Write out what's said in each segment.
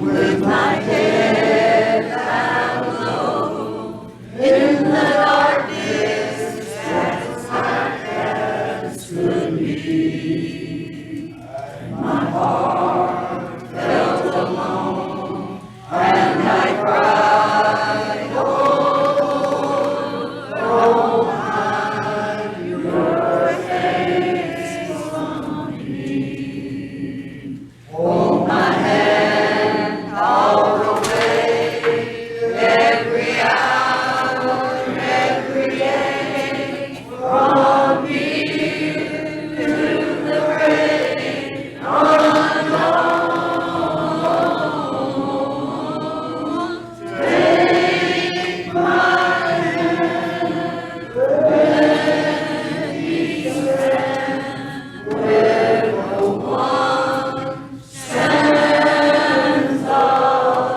with my head bowed low in the darkness as my hands could be. My heart felt alone and I cried, oh, hide your face from me. Hold my hand all the way, every hour, every day, from here to the great unknown. Take my hand, let me stand where no one stands alone.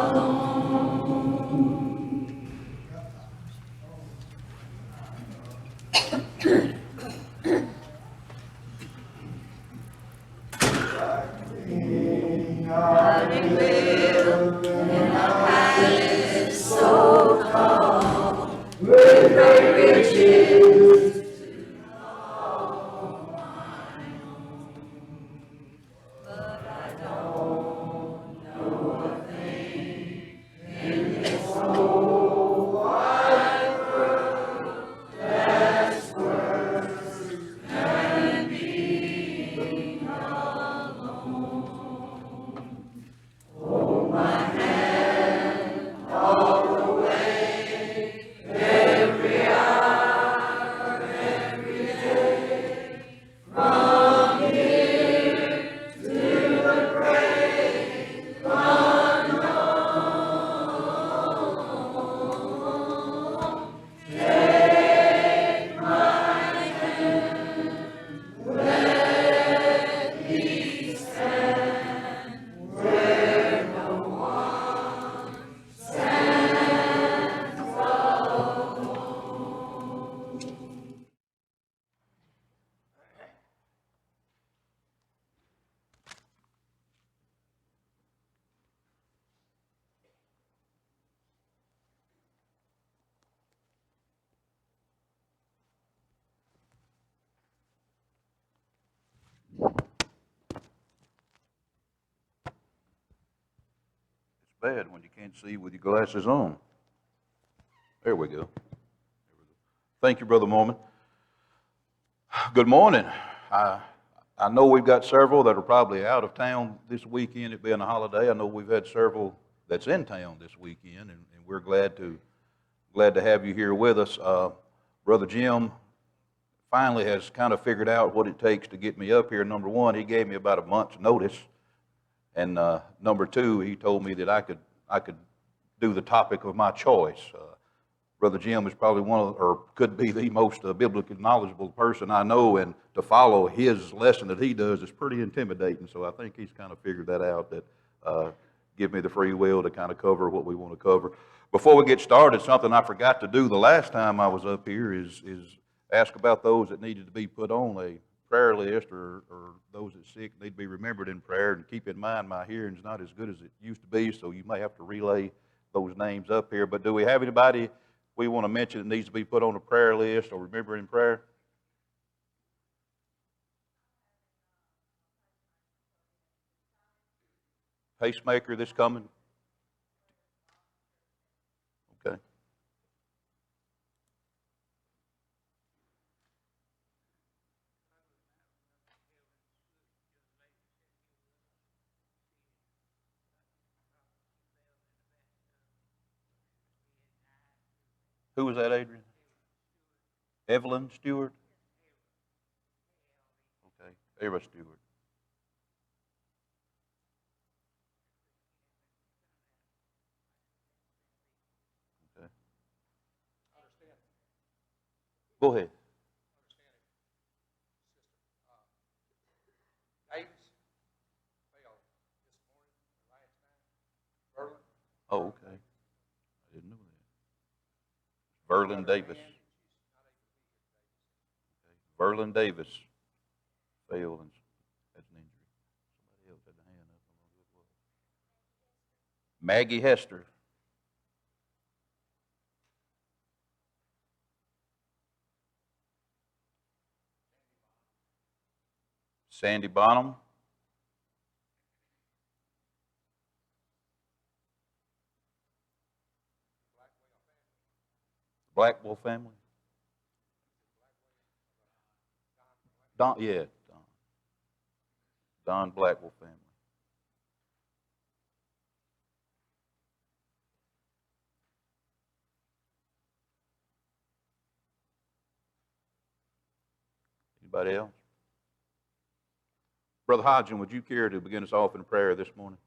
God will in a palace so tall, with great riches to all my own. But I don't know a thing in this whole wide world that's worse than being alone. Hold my hand all the way, every hour, every day, from here to the great unknown. Take my hand, let me stand where no one stands alone. It's bad when you can't see with your glasses on. There we go. Thank you, Brother Mormon. Good morning. I know we've got several that are probably out of town this weekend, it being a holiday. I know we've had several that's in town this weekend, and we're glad to have you here with us. Brother Jim finally has kind of figured out what it takes to get me up here. Number one, he gave me about a month's notice, and number two, he told me that I could do the topic of my choice. Brother Jim is probably one of, or could be the most biblically knowledgeable person I know, and to follow his lesson that he does is pretty intimidating. So I think he's kind of figured that out, that give me the free will to kind of cover what we want to cover. Before we get started, something I forgot to do the last time I was up here is ask about those that needed to be put on a prayer list, or those that sick need to be remembered in prayer. And keep in mind, my hearing's not as good as it used to be, so you may have to relay those names up here. But do we have anybody we want to mention that needs to be put on a prayer list or remembered in prayer? Pacemaker this coming? Okay. Who was that, Adrian? Evelyn Stewart? Okay, Ava Stewart. Okay. Go ahead. Oh, okay. I didn't know that. Verlin Davis. Okay. Verlin Davis failed and had an injury. Somebody else had the hand up. I don't know who it was. Maggie Hester. Sandy Bonham. Blackwell family. Don, yeah, Don Blackwell family. Anybody else? Brother Hodgin, would you care to begin us off in prayer this morning?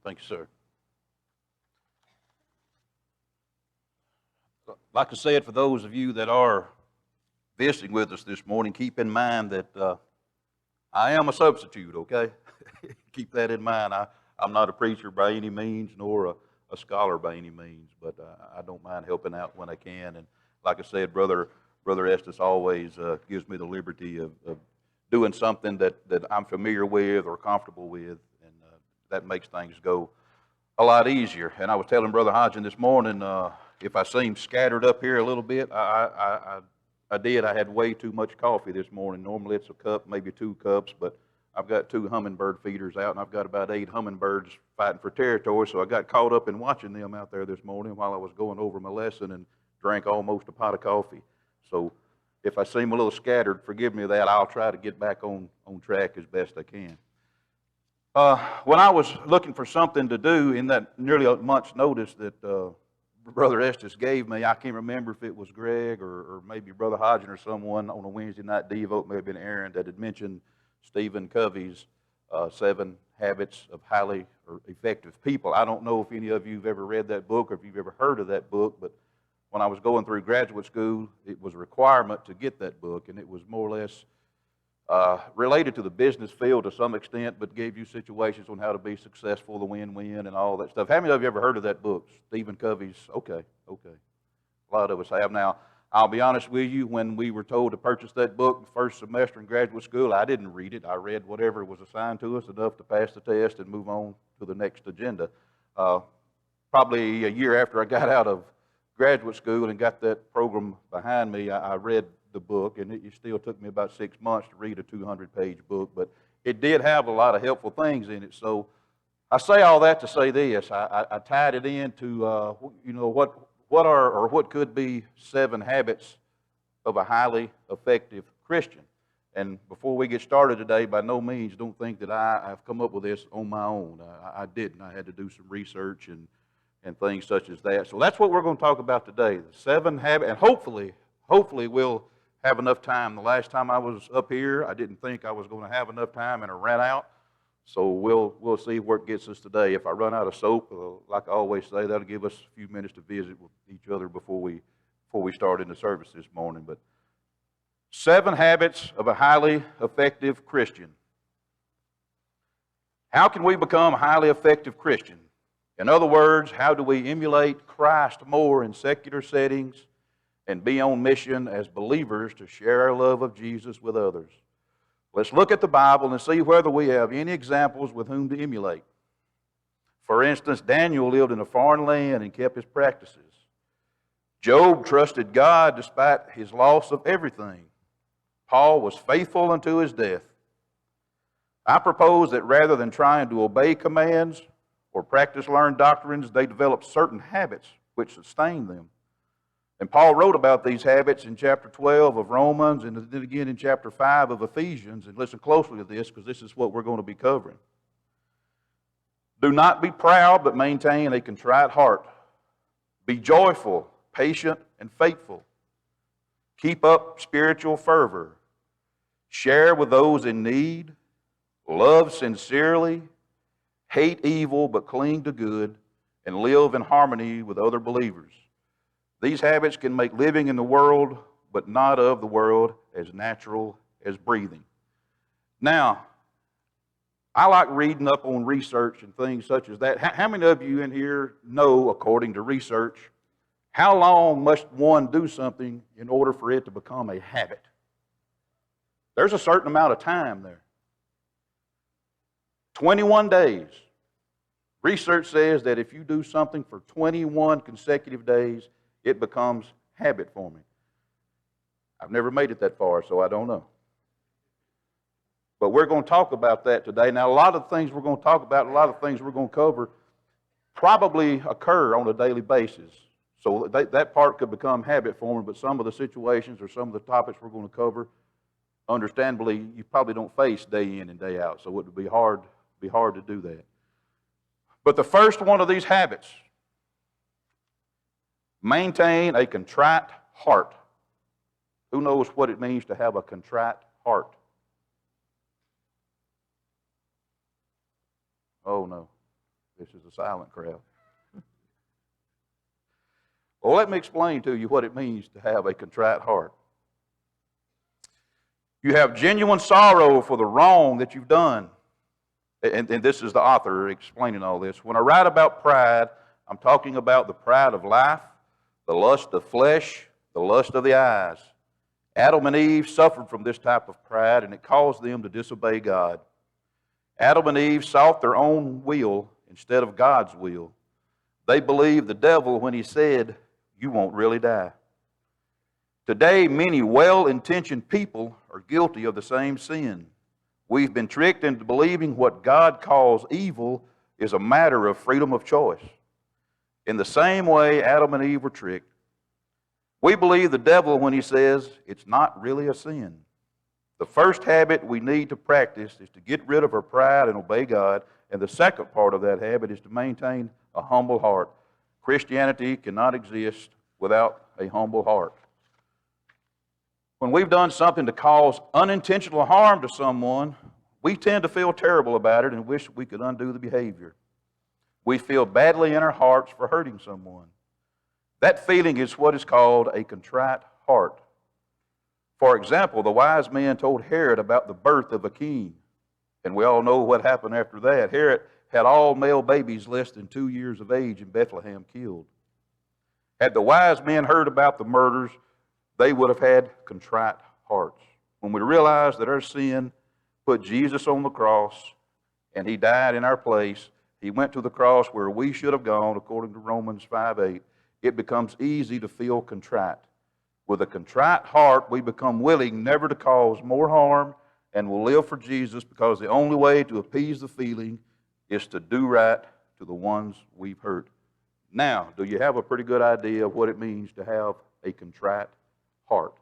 Thank you, sir. Like I said, for those of you that are visiting with us this morning, keep in mind that I am a substitute, okay? Keep that in mind. I'm not a preacher by any means, nor a scholar by any means, but I don't mind helping out when I can. And like I said, Brother Estes always gives me the liberty of doing something that I'm familiar with or comfortable with, and that makes things go a lot easier. And I was telling Brother Hodgin this morning, if I seem scattered up here a little bit, I did. I had way too much coffee this morning. Normally it's a cup, maybe 2 cups, but I've got 2 hummingbird feeders out, and I've got about 8 hummingbirds fighting for territory, so I got caught up in watching them out there this morning while I was going over my lesson and drank almost a pot of coffee. So if I seem a little scattered, forgive me that. I'll try to get back on track as best I can. When I was looking for something to do in that nearly a month's notice that Brother Estes gave me, I can't remember if it was Greg or maybe Brother Hodgin or someone on a Wednesday night devote, may have been Aaron, that had mentioned Stephen Covey's 7 Habits of Highly or Effective People. I don't know if any of you have ever read that book or if you've ever heard of that book, but when I was going through graduate school, it was a requirement to get that book, and it was more or less related to the business field to some extent, but gave you situations on how to be successful, the win-win, and all that stuff. How many of you ever heard of that book, Stephen Covey's? Okay. A lot of us have. Now, I'll be honest with you, when we were told to purchase that book the first semester in graduate school, I didn't read it. I read whatever was assigned to us, enough to pass the test and move on to the next agenda. Probably a year after I got out of graduate school and got that program behind me, I read the book, and it still took me about 6 months to read a 200-page book, but it did have a lot of helpful things in it. So I say all that to say this. I tied it into what are or what could be 7 habits of a highly effective Christian. And before we get started today, by no means don't think that I've come up with this on my own. I didn't. I had to do some research and things such as that. So that's what we're going to talk about today, the 7 habits, and hopefully we'll have enough time. The last time I was up here, I didn't think I was going to have enough time, and I ran out. So we'll see where it gets us today. If I run out of soap, like I always say, that'll give us a few minutes to visit with each other before we start in the service this morning. But 7 habits of a highly effective Christian. How can we become a highly effective Christian? In other words, how do we emulate Christ more in secular settings and be on mission as believers to share our love of Jesus with others? Let's look at the Bible and see whether we have any examples with whom to emulate. For instance, Daniel lived in a foreign land and kept his practices. Job trusted God despite his loss of everything. Paul was faithful unto his death. I propose that rather than trying to obey commands or practice learned doctrines, they develop certain habits which sustain them. And Paul wrote about these habits in chapter 12 of Romans and then again in chapter 5 of Ephesians. And listen closely to this because this is what we're going to be covering. Do not be proud, but maintain a contrite heart. Be joyful, patient, and faithful. Keep up spiritual fervor. Share with those in need. Love sincerely. Hate evil, but cling to good. And live in harmony with other believers. These habits can make living in the world, but not of the world, as natural as breathing. Now, I like reading up on research and things such as that. How many of you in here know, according to research, how long must one do something in order for it to become a habit? There's a certain amount of time there. 21 days. Research says that if you do something for 21 consecutive days, it becomes habit forming. I've never made it that far, so I don't know. But we're going to talk about that today. Now, a lot of things we're going to talk about, a lot of things we're going to cover, probably occur on a daily basis. So that part could become habit forming, but some of the situations or some of the topics we're going to cover, understandably, you probably don't face day in and day out. So it would be hard to do that. But the first one of these habits, maintain a contrite heart. Who knows what it means to have a contrite heart? Oh no, this is a silent crowd. Well, let me explain to you what it means to have a contrite heart. You have genuine sorrow for the wrong that you've done. And this is the author explaining all this. When I write about pride, I'm talking about the pride of life, the lust of flesh, the lust of the eyes. Adam and Eve suffered from this type of pride, and it caused them to disobey God. Adam and Eve sought their own will instead of God's will. They believed the devil when he said, "You won't really die." Today, many well-intentioned people are guilty of the same sin. We've been tricked into believing what God calls evil is a matter of freedom of choice. In the same way Adam and Eve were tricked, we believe the devil when he says it's not really a sin. The first habit we need to practice is to get rid of our pride and obey God, and the second part of that habit is to maintain a humble heart. Christianity cannot exist without a humble heart. When we've done something to cause unintentional harm to someone, we tend to feel terrible about it and wish we could undo the behavior. We feel badly in our hearts for hurting someone. That feeling is what is called a contrite heart. For example, the wise men told Herod about the birth of a king, and we all know what happened after that. Herod had all male babies less than 2 years of age in Bethlehem killed. Had the wise men heard about the murders, they would have had contrite hearts. When we realize that our sin put Jesus on the cross and he died in our place, he went to the cross where we should have gone, according to Romans 5:8, it becomes easy to feel contrite. With a contrite heart, we become willing never to cause more harm and will live for Jesus, because the only way to appease the feeling is to do right to the ones we've hurt. Now, do you have a pretty good idea of what it means to have a contrite heart?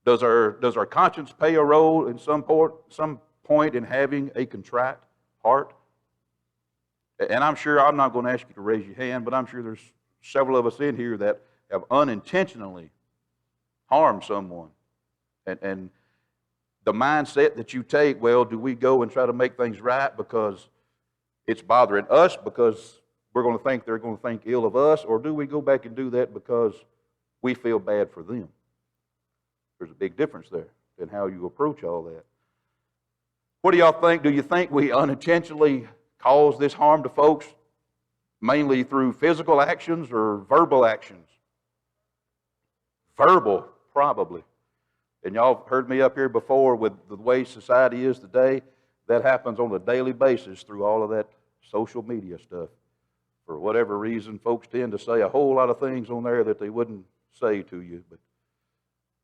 Does our conscience play a role in some point in having a contrite heart? And I'm sure, I'm not going to ask you to raise your hand, but I'm sure there's several of us in here that have unintentionally harmed someone. And the mindset that you take, well, do we go and try to make things right because it's bothering us, because we're going to think they're going to think ill of us, or do we go back and do that because we feel bad for them? There's a big difference there in how you approach all that. What do y'all think? Do you think we unintentionally cause this harm to folks mainly through physical actions or verbal actions? Verbal, probably. And y'all have heard me up here before with the way society is today. That happens on a daily basis through all of that social media stuff. For whatever reason, folks tend to say a whole lot of things on there that they wouldn't say to you.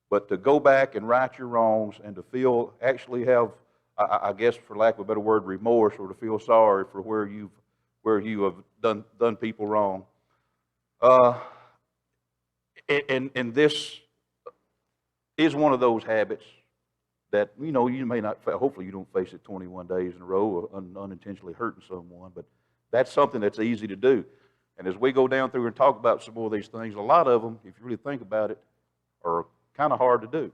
But to go back and right your wrongs and to feel, actually have, I guess for lack of a better word, remorse, or to feel sorry for where you have done people wrong. And this is one of those habits that, you may not, hopefully you don't face it 21 days in a row of unintentionally hurting someone, but that's something that's easy to do. And as we go down through and talk about some more of these things, a lot of them, if you really think about it, are kind of hard to do,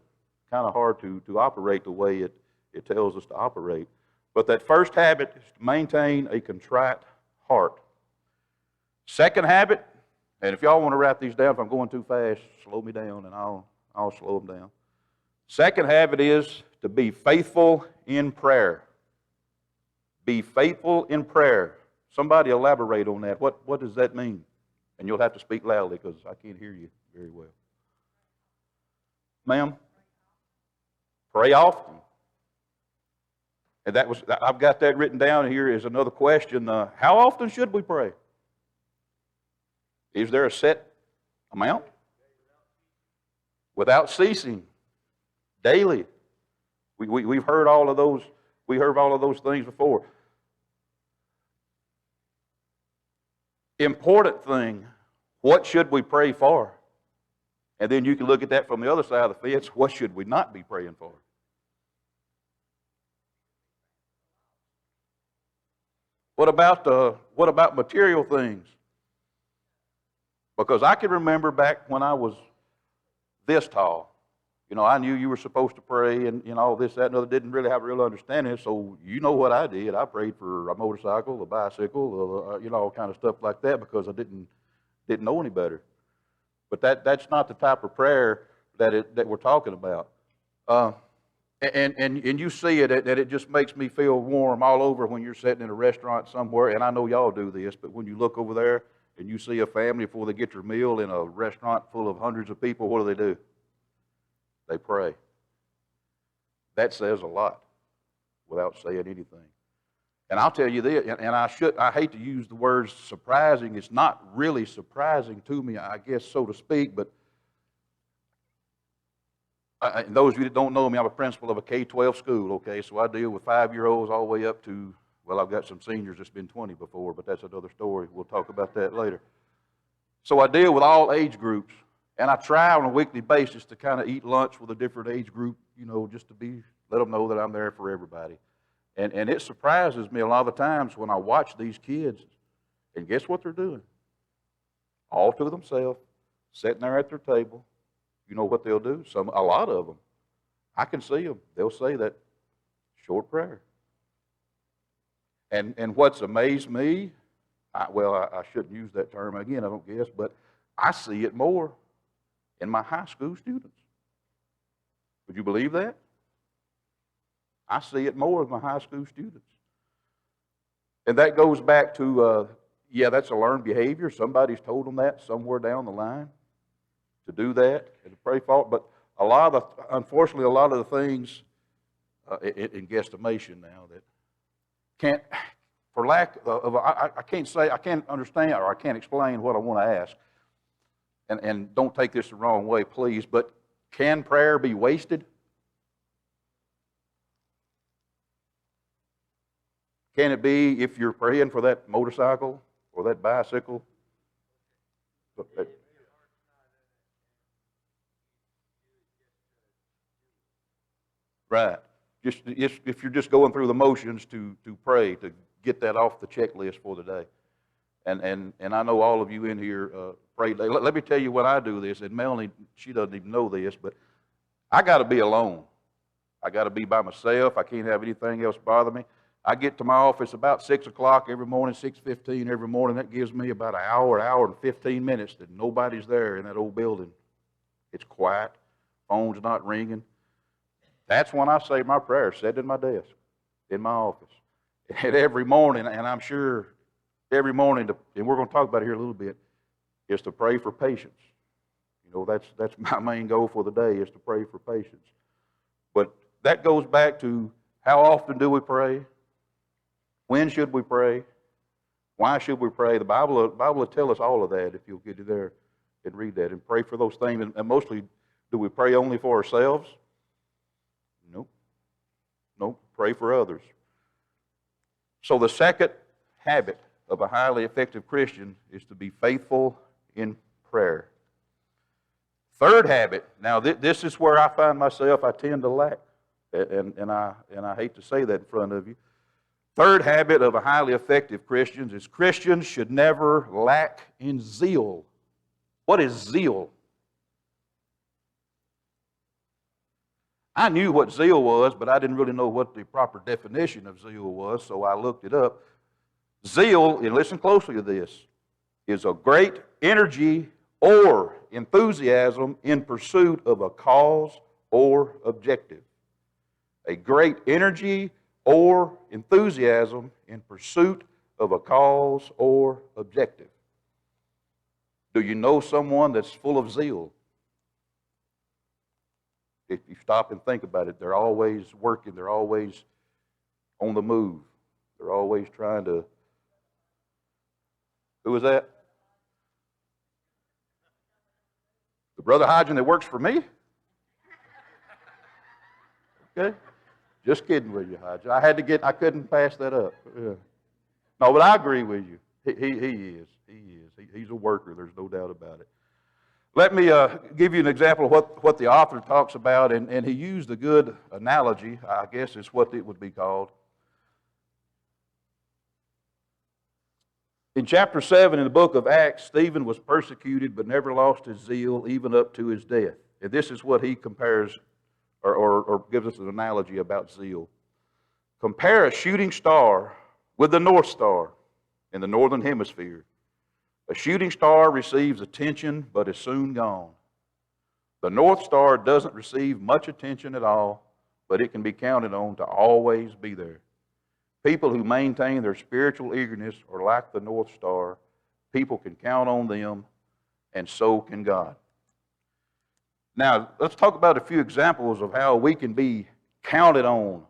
kind of hard to operate the way it tells us to operate. But that first habit is to maintain a contrite heart. Second habit, and if y'all want to write these down, if I'm going too fast, slow me down and I'll slow them down. Second habit is to be faithful in prayer. Be faithful in prayer. Somebody elaborate on that. What does that mean? And you'll have to speak loudly because I can't hear you very well. Ma'am? Pray often. And I've got that written down here as another question. How often should we pray? Is there a set amount? Without ceasing. Daily. We've heard all of those. We heard all of those things before. Important thing, what should we pray for? And then you can look at that from the other side of the fence. What should we not be praying for? What about material things? Because I can remember back when I was this tall. I knew you were supposed to pray and all this, that, and other. Didn't really have a real understanding. So you know what I did. I prayed for a motorcycle, a bicycle, all kind of stuff like that because I didn't know any better. But that's not the type of prayer that we're talking about. And you see it, that it just makes me feel warm all over when you're sitting in a restaurant somewhere. And I know y'all do this, but when you look over there and you see a family before they get their meal in a restaurant full of hundreds of people, what do? They pray. That says a lot without saying anything. And I'll tell you this, and I hate to use the word surprising. It's not really surprising to me, I guess, so to speak, but those of you that don't know me, I'm a principal of a K-12 school, okay? So I deal with 5-year-olds all the way up to, well, I've got some seniors that's been 20 before, but that's another story. We'll talk about that later. So I deal with all age groups. And I try on a weekly basis to kind of eat lunch with a different age group, just to let them know that I'm there for everybody. And it surprises me a lot of the times when I watch these kids, and guess what they're doing? All to themselves, sitting there at their table. You know what they'll do? A lot of them. I can see them. They'll say that short prayer. And what's amazed me, I shouldn't use that term again, I don't guess, but I see it more in my high school students. Would you believe that? I see it more in my high school students. And that goes back to, that's a learned behavior. Somebody's told them that somewhere down the line to do that and to pray for it. But unfortunately, a lot of the things in guesstimation now that can't, for lack of, I can't understand or I can't explain what I want to ask. And don't take this the wrong way, please, but can prayer be wasted? Can it be if you're praying for that motorcycle or that bicycle? Right. Just if you're just going through the motions to pray, to get that off the checklist for the day. And I know all of you in here pray. Let me tell you when I do this, and Melanie, she doesn't even know this, but I got to be alone. I got to be by myself. I can't have anything else bother me. I get to my office about 6 o'clock every morning, 6:15 every morning. That gives me about an hour and 15 minutes that nobody's there in that old building. It's quiet. Phone's not ringing. That's when I say my prayer, sitting at my desk, in my office. And every morning, and I'm sure every morning, and we're going to talk about it here a little bit, is to pray for patience. You know, that's my main goal for the day, is to pray for patience. But that goes back to, how often do we pray? When should we pray? Why should we pray? The Bible will tell us all of that if you'll get there and read that and pray for those things. And mostly, do we pray only for ourselves? Nope. Nope. Pray for others. So the second habit of a highly effective Christian is to be faithful in prayer. Third habit, now this is where I find myself, I tend to lack, and I hate to say that in front of you. Third habit of a highly effective Christian is Christians should never lack in zeal. What is zeal? I knew what zeal was, but I didn't really know what the proper definition of zeal was, so I looked it up. Zeal, and listen closely to this, is a great energy or enthusiasm in pursuit of a cause or objective. A great energy or enthusiasm in pursuit of a cause or objective. Do you know someone that's full of zeal? If you stop and think about it, they're always working, they're always on the move, they're always trying to. Who was that? The brother Hodgin that works for me? Okay. Just kidding with you, Hodgin. I couldn't pass that up. Yeah. No, but I agree with you. He is. He's a worker. There's no doubt about it. Let me give you an example of what the author talks about, and he used a good analogy, I guess is what it would be called. In chapter 7 in the book of Acts, Stephen was persecuted but never lost his zeal even up to his death. And this is what he compares or gives us an analogy about zeal. Compare a shooting star with the North Star in the northern hemisphere. A shooting star receives attention but is soon gone. The North Star doesn't receive much attention at all, but it can be counted on to always be there. People who maintain their spiritual eagerness are like the North Star. People can count on them, and so can God. Now, let's talk about a few examples of how we can be counted on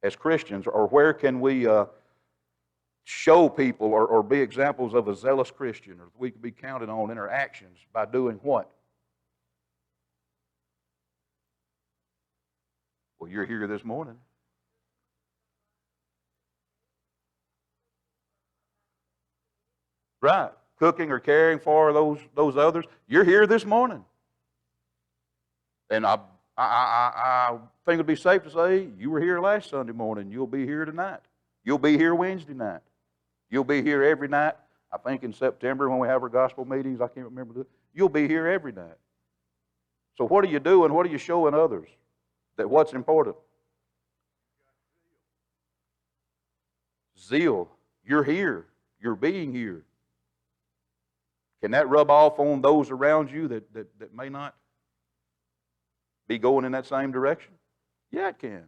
as Christians, or where can we show people or be examples of a zealous Christian, or we can be counted on in our actions by doing what? Well, you're here this morning. Right. Cooking or caring for those others. You're here this morning. And I think it would be safe to say you were here last Sunday morning. You'll be here tonight. You'll be here Wednesday night. You'll be here every night. I think in September when we have our gospel meetings, I can't remember. You'll be here every night. So what are you doing? What are you showing others? That what's important? Zeal. You're here. You're being here. Can that rub off on those around you that may not be going in that same direction? Yeah, it can.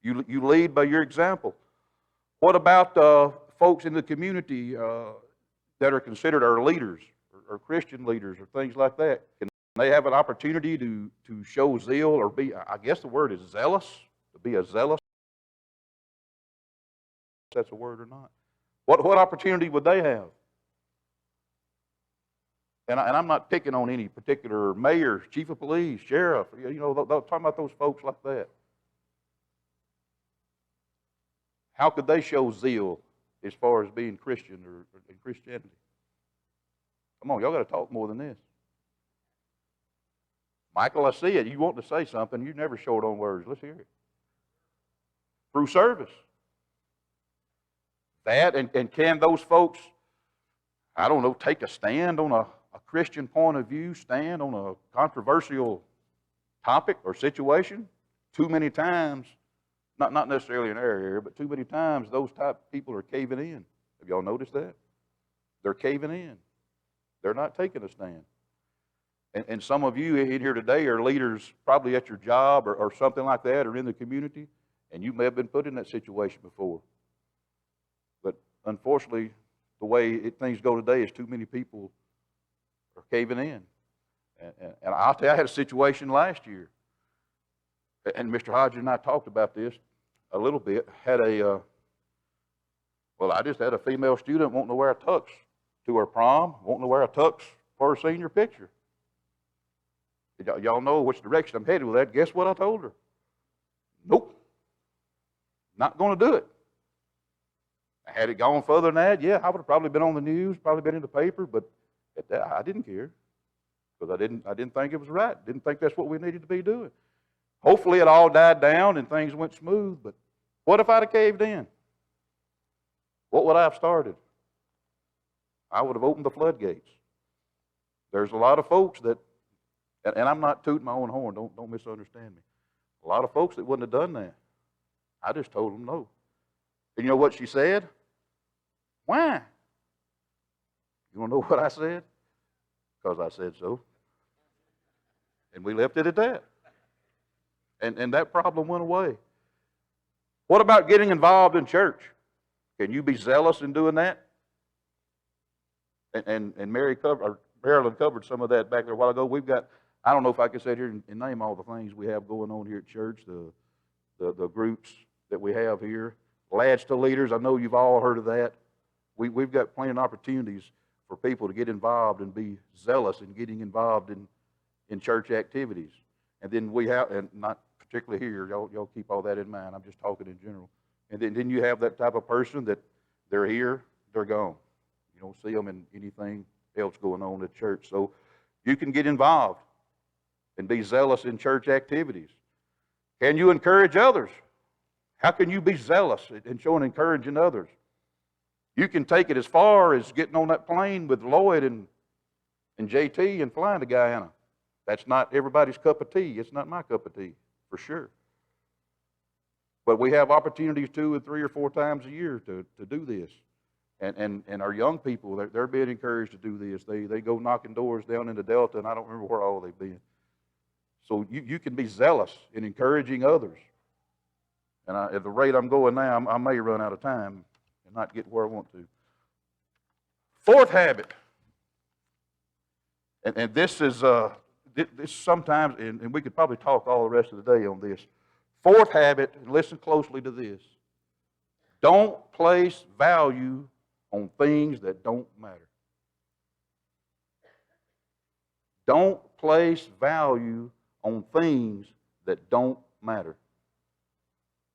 You lead by your example. What about folks in the community that are considered our leaders or Christian leaders or things like that? Can they have an opportunity to show zeal or be, I guess the word is zealous, to be a zealous? If that's a word or not. What opportunity would they have? And I'm not picking on any particular mayor, chief of police, sheriff, talking about those folks like that. How could they show zeal as far as being Christian or in Christianity? Come on, y'all got to talk more than this. Michael, I see it. You want to say something. You never short on words. Let's hear it. Through service. That, and can those folks, I don't know, take a stand on a Christian point of view, stand on a controversial topic or situation? Too many times, not necessarily in our area, but too many times those type of people are caving in. Have y'all noticed that? They're caving in. They're not taking a stand. And some of you in here today are leaders probably at your job or something like that or in the community, And you may have been put in that situation before. But unfortunately, the way things go today is too many people are caving in. And I'll tell you, I had a situation last year. And Mr. Hodges and I talked about this a little bit. I just had a female student wanting to wear a tux to her prom, wanting to wear a tux for her senior picture. Y'all know which direction I'm headed with that. Guess what I told her? Nope. Not going to do it. Had it gone further than that, yeah, I would have probably been on the news, probably been in the paper, but at that, I didn't care because I didn't think it was right. Didn't think that's what we needed to be doing. Hopefully it all died down and things went smooth, but what if I'd have caved in? What would I have started? I would have opened the floodgates. There's a lot of folks that, and I'm not tooting my own horn, don't misunderstand me. A lot of folks that wouldn't have done that. I just told them no. And you know what she said? Why? You want to know what I said? Because I said so. And we left it at that. And that problem went away. What about getting involved in church? Can you be zealous in doing that? And Marilyn covered some of that back there a while ago. We've got, I don't know if I can sit here and name all the things we have going on here at church, the groups that we have here. Lads to Leaders, I know you've all heard of that. We've got plenty of opportunities for people to get involved and be zealous in getting involved in church activities. And then we have, and not particularly here, y'all keep all that in mind. I'm just talking in general. And then you have that type of person that they're here, they're gone. You don't see them in anything else going on at church. So you can get involved and be zealous in church activities. Can you encourage others? How can you be zealous in showing encouraging others? You can take it as far as getting on that plane with Lloyd and JT and flying to Guyana. That's not everybody's cup of tea. It's not my cup of tea, for sure. But we have opportunities 2 or 3 or 4 times a year to do this. And our young people, they're being encouraged to do this. They go knocking doors down in the Delta, and I don't remember where all they've been. So you can be zealous in encouraging others. And at the rate I'm going now, I may run out of time and not get where I want to. 4th habit, and this is this sometimes, and we could probably talk all the rest of the day on this. 4th habit, and listen closely to this. Don't place value on things that don't matter. Don't place value on things that don't matter.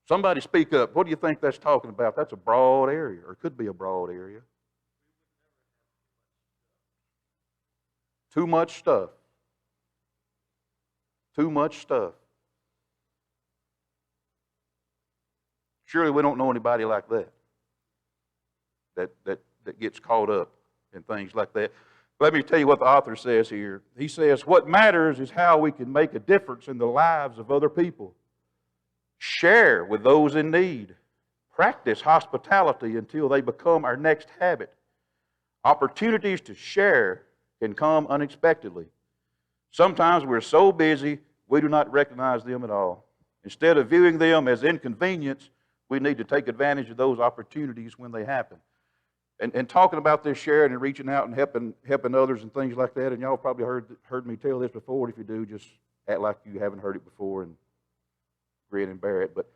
Somebody speak up. What do you think that's talking about? That's a broad area, or it could be a broad area. Too much stuff. Too much stuff. Surely we don't know anybody like that gets caught up in things like that. Let me tell you what the author says here. He says, what matters is how we can make a difference in the lives of other people. Share with those in need. Practice hospitality until they become our next habit. Opportunities to share can come unexpectedly. Sometimes we're so busy we do not recognize them at all. Instead of viewing them as inconvenience, we need to take advantage of those opportunities when they happen. And talking about this sharing and reaching out and helping others and things like that, and y'all probably heard me tell this before, and if you do, just act like you haven't heard it before and grin and bear it. But